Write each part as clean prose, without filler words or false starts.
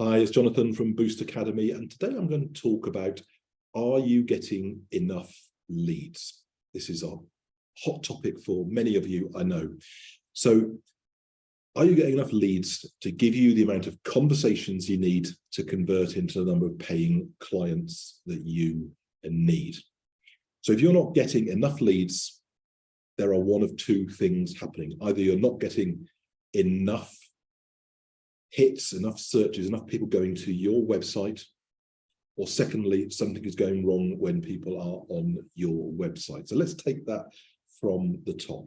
Hi, it's Jonathan from Boost Academy, and today I'm going to talk about, are you getting enough leads? This is a hot topic for many of you, I know. So, are you getting enough leads to give you the amount of conversations you need to convert into the number of paying clients that you need? So if you're not getting enough leads, there are one of two things happening. Either you're not getting enough hits, enough searches, enough people going to your website, or secondly, something is going wrong when people are on your website. So let's take that from the top.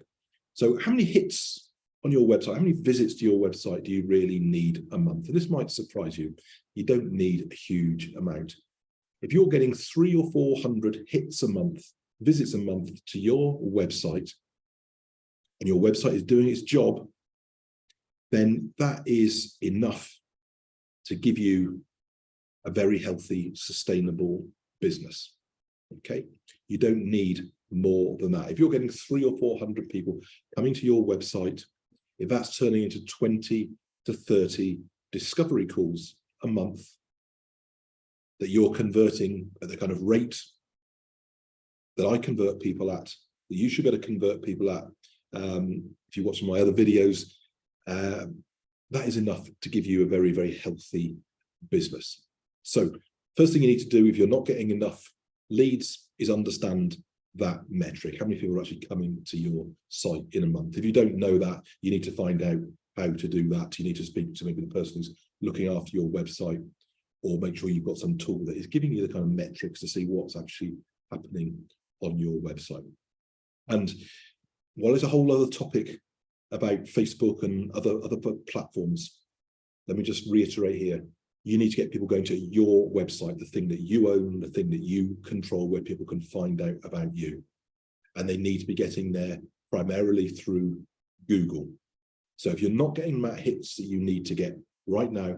So how many hits on your website, how many visits to your website do you really need a month? And this might surprise you. You don't need a huge amount. If you're getting 300 or 400 hits a month, visits a month to your website, and your website is doing its job, then that is enough to give you a very healthy, sustainable business. Okay, you don't need more than that. If you're getting 300 or 400 people coming to your website, if that's turning into 20 to 30 discovery calls a month that you're converting at the kind of rate that I convert people at, that you should be able to convert people at, if you watch my other videos, that is enough to give you a very, very healthy business. So first thing you need to do if you're not getting enough leads is understand that metric. How many people are actually coming to your site in a month? If you don't know that, you need to find out how to do that. You need to speak to maybe the person who's looking after your website, or make sure you've got some tool that is giving you the kind of metrics to see what's actually happening on your website. And while there's a whole other topic about Facebook and other platforms, let me just reiterate here, you need to get people going to your website, the thing that you own, the thing that you control, where people can find out about you. And they need to be getting there primarily through Google. So if you're not getting that hits that you need to get right now,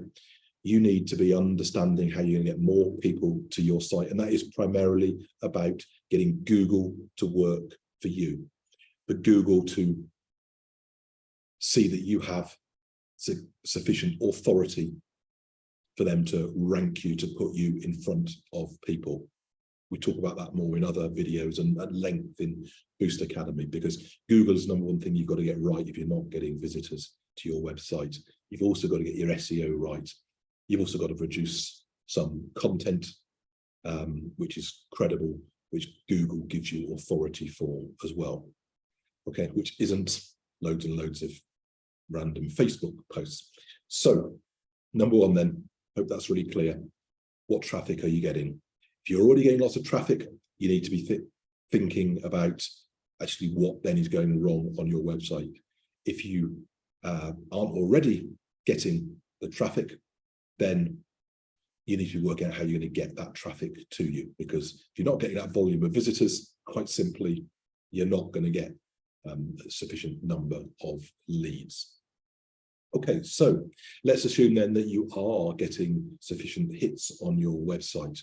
you need to be understanding how you're going to get more people to your site. And that is primarily about getting Google to work for you, for Google to see that you have sufficient authority for them to rank you, to put you in front of people. We talk about that more in other videos and at length in Boost Academy, because Google's number one thing you've got to get right if you're not getting visitors to your website. You've also got to get your SEO right. You've also got to produce some content which is credible, which Google gives you authority for as well. Okay, which isn't loads and loads of random Facebook posts. So number one then, hope that's really clear. What traffic are you getting? If you're already getting lots of traffic, you need to be thinking about actually what then is going wrong on your website. If you aren't already getting the traffic, then you need to be working out how you're going to get that traffic to you, because if you're not getting that volume of visitors, quite simply, you're not going to get a sufficient number of leads. Okay, so let's assume then that you are getting sufficient hits on your website.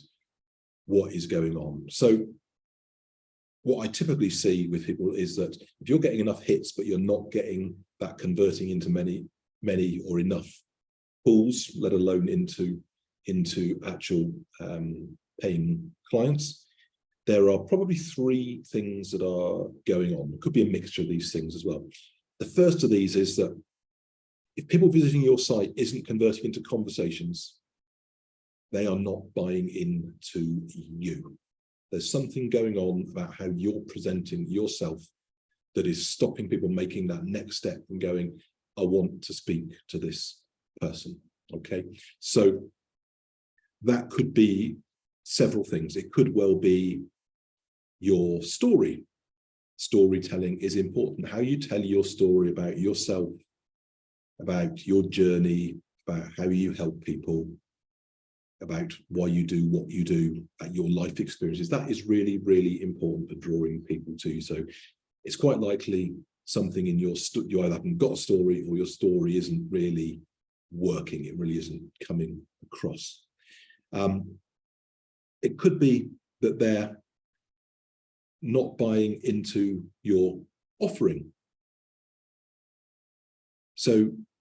What is going on? So what I typically see with people is that if you're getting enough hits, but you're not getting that converting into many or enough calls, let alone into actual paying clients, there are probably three things that are going on. It could be a mixture of these things as well. The first of these is that if people visiting your site isn't converting into conversations, they are not buying into you. There's something going on about how you're presenting yourself that is stopping people making that next step and going, I want to speak to this person. Okay, so that could be several things. It could well be your story. Storytelling is important. How you tell your story about yourself, about your journey, about how you help people, about why you do what you do, about your life experiences. That is really, really important for drawing people to you. So it's quite likely something in you either haven't got a story, or your story isn't really working. It really isn't coming across. It could be that they're not buying into your offering. So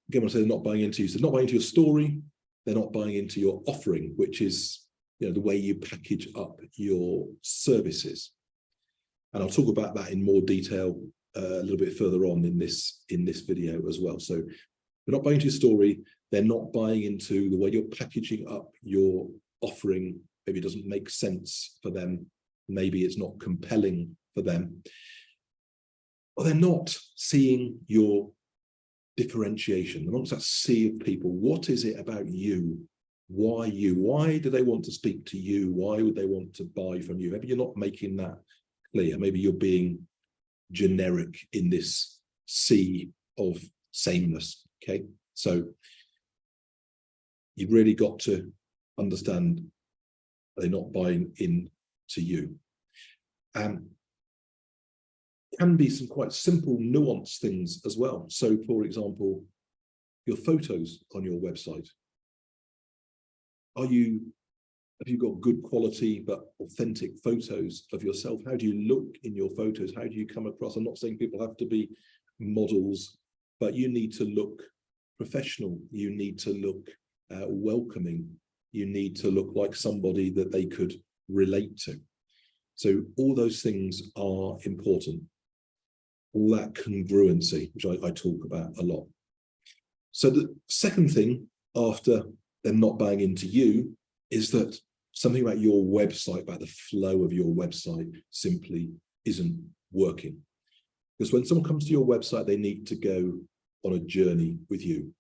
again, when I say not buying into you, so not buying into your story, they're not buying into your offering, which is, you know, the way you package up your services. And I'll talk about that in more detail a little bit further on in this video as well. So they're not buying into your story. They're not buying into the way you're packaging up your offering. Maybe it doesn't make sense for them. Maybe it's not compelling for them. Or they're not seeing your differentiation amongst that sea of people. What is it about you? Why you? Why do they want to speak to you? Why would they want to buy from you? Maybe you're not making that clear. Maybe you're being generic in this sea of sameness. Okay, so you've really got to understand they're not buying into you. Can be some quite simple, nuanced things as well. So, for example, your photos on your website. Have you got good quality but authentic photos of yourself? How do you look in your photos? How do you come across? I'm not saying people have to be models, but you need to look professional. You need to look welcoming. You need to look like somebody that they could relate to. So all those things are important. All that congruency, which I talk about a lot. So the second thing after them not buying into you is that something about your website, about the flow of your website simply isn't working. Because when someone comes to your website, they need to go on a journey with you.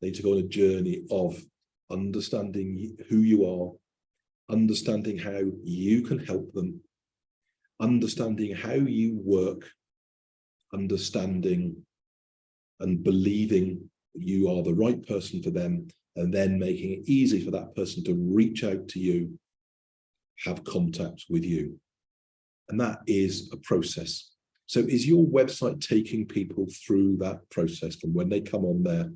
They need to go on a journey of understanding who you are, understanding how you can help them, understanding how you work, understanding and believing you are the right person for them, and then making it easy for that person to reach out to you, have contact with you. And that is a process. So is your website taking people through that process from when they come on there,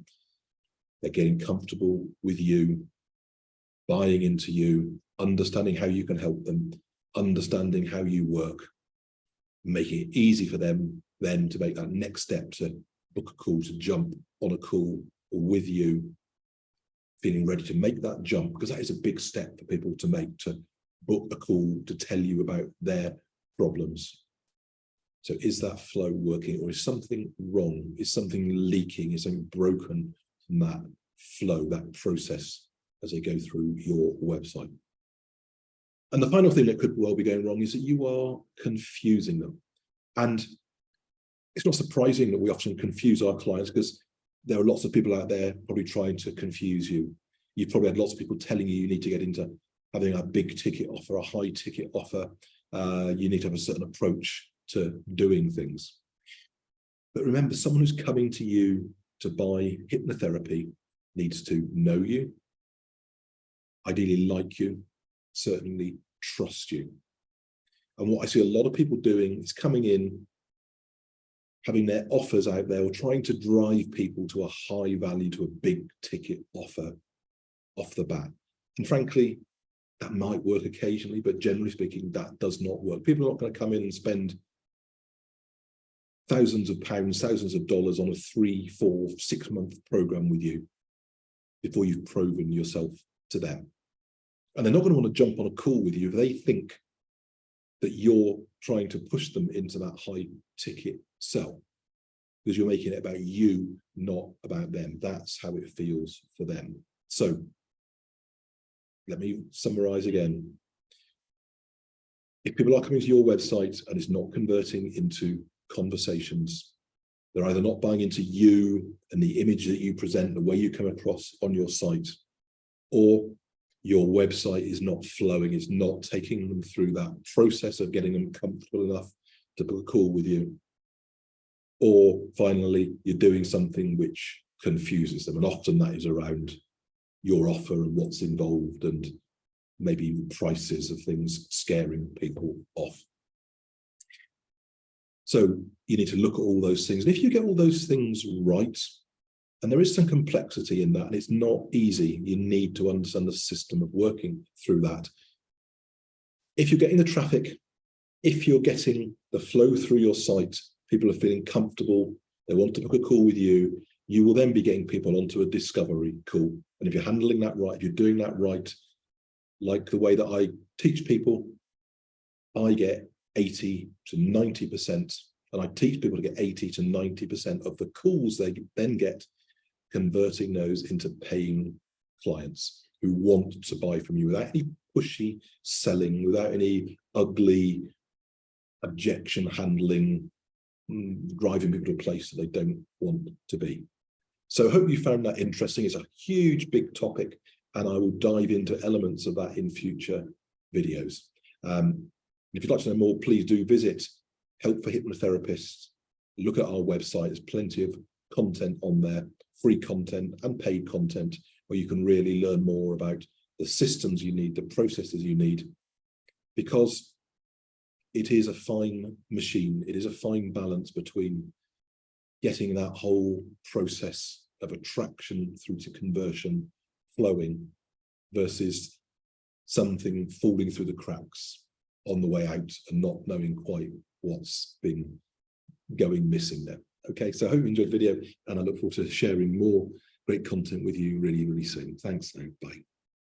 they're getting comfortable with you, buying into you, understanding how you can help them, understanding how you work, making it easy for them then to make that next step, to book a call, to jump on a call with you, feeling ready to make that jump, because that is a big step for people to make, to book a call to tell you about their problems. So is that flow working, or is something wrong? Is something leaking? Is something broken from that flow, that process as they go through your website? And the final thing that could well be going wrong is that you are confusing them. And it's not surprising that we often confuse our clients, because there are lots of people out there probably trying to confuse you. You've probably had lots of people telling you need to get into having a big ticket offer, a high ticket offer. You need to have a certain approach to doing things. But remember, someone who's coming to you to buy hypnotherapy needs to know you, ideally like you, certainly trust you. And what I see a lot of people doing is coming in, having their offers out there, or trying to drive people to a high value, to a big ticket offer off the bat. And frankly, that might work occasionally, but generally speaking, that does not work. People are not going to come in and spend thousands of pounds, thousands of dollars on a 3, 4, 6 month program with you before you've proven yourself to them. And they're not going to want to jump on a call with you if they think that you're trying to push them into that high ticket sell, because you're making it about you, not about them. That's how it feels for them. So let me summarize again. If people are coming to your website and it's not converting into conversations, they're either not buying into you and the image that you present, the way you come across on your site, or your website is not flowing, it's not taking them through that process of getting them comfortable enough to book a call with you. Or finally, you're doing something which confuses them. And often that is around your offer and what's involved, and maybe prices of things scaring people off. So you need to look at all those things. And if you get all those things right, and there is some complexity in that, and it's not easy, you need to understand the system of working through that. If you're getting the traffic, if you're getting the flow through your site, people are feeling comfortable, they want to book a call with you, you will then be getting people onto a discovery call. And if you're handling that right, if you're doing that right, like the way that I teach people, I get 80 to 90%, and I teach people to get 80 to 90% of the calls they then get, converting those into paying clients who want to buy from you without any pushy selling, without any ugly objection handling, driving people to a place that they don't want to be. So I hope you found that interesting. It's a huge, big topic, and I will dive into elements of that in future videos. If you'd like to know more, please do visit Help for Hypnotherapists. Look at our website. There's plenty of content on there, free content and paid content, where you can really learn more about the systems you need, the processes you need, because it is a fine machine. It is a fine balance between getting that whole process of attraction through to conversion flowing versus something falling through the cracks on the way out and not knowing quite what's been going missing there. Okay, so I hope you enjoyed the video, and I look forward to sharing more great content with you really, really soon. Thanks. Bye.